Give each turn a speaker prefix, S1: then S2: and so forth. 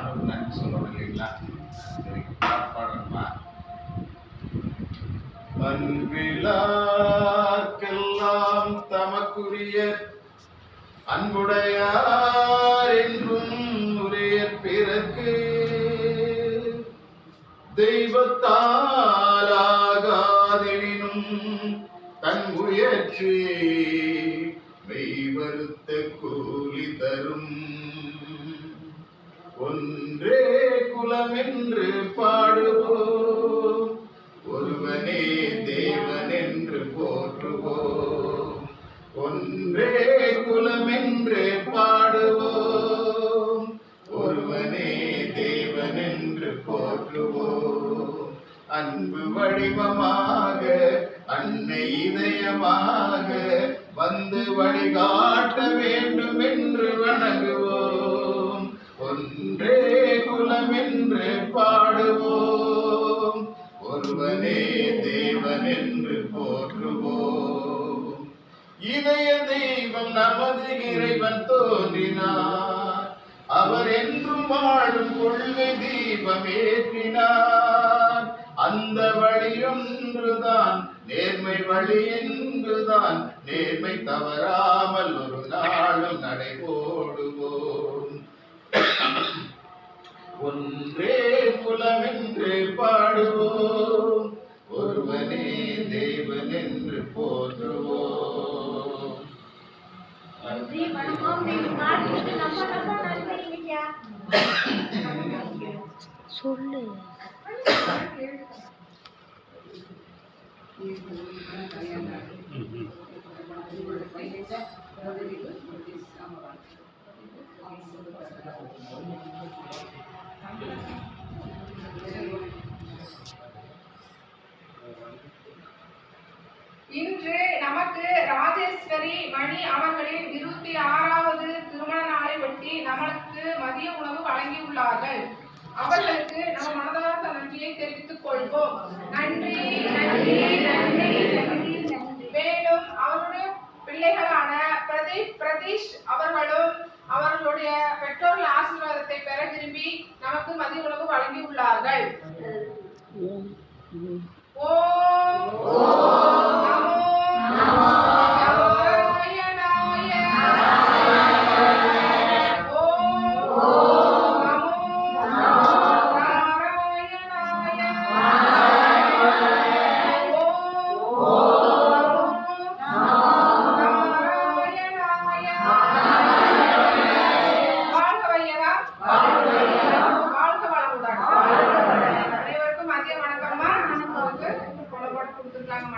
S1: ஆண்டவர் நன்றி சொல்லணும் இல்லைங்களா? சரி, பாடுறோம்மா. அன்பிலார்க்கெல்லாம் தமக்குரிய அன்புடையார் என்றும் உரிய பிறகு தெய்வத்தாலாகாதெனினும் தன் முயற்சி மெய்வருத்த கூலி தரும். ஒன்றே குலம் என்று பாடுவோம், ஒருவனே தேவன் என்று போற்றுவோம். ஒன்றே குலம் என்று பாடுவோம், ஒருவனே தேவன் என்று போற்றுவோம். அன்பு வடிவமாக அன்னை இதயமாக வந்து வழிகாட்ட வேண்டும் என்று வணங்குவோம். ஒன்றே குலம் என்று பாடுவோம், ஒருவனே தேவன் என்று போற்றுவோம். இதய தெய்வம் நமது இறைவன் தோன்றினார், அவர் என்றும் வாழும் கொள்கை தீபம் ஏற்றினார். அந்த வழி ஒன்றுதான் நேர்மை வழி என்றுதான், நேர்மை தவறாமல் ஒரு நாளும் நடைபோடுவோம். ஒன்றே குலம் என்று பாடுவோம், ஒருவனே தேவன் என்று போற்றுவோம்.
S2: சொல்லு.
S3: இன்று நமக்கு ராஜேஸ்வரி மணி அவர்களின் 26வது திருமண நாளை ஒட்டி நமக்கு மதிய உணவு வழங்கியுள்ளார்கள். அவர்களுக்கு நம்ம மனதார்ந்த நன்றியை தெரிவித்துக் கொள்வோம். நன்றி நன்றி நன்றி. மேலும் அவருடைய பிள்ளைகளான பிரதீப் பிரதீஷ் அவர்களும் அவர்களுடைய பெற்றோர்கள் ஆசீர்வாதத்தை பெற விரும்பி நமக்கு மதிய உணவு வழங்கியுள்ளார்கள். அனைவருக்கும் மதிய வணக்கம்மா. கொடுத்துருக்காங்க.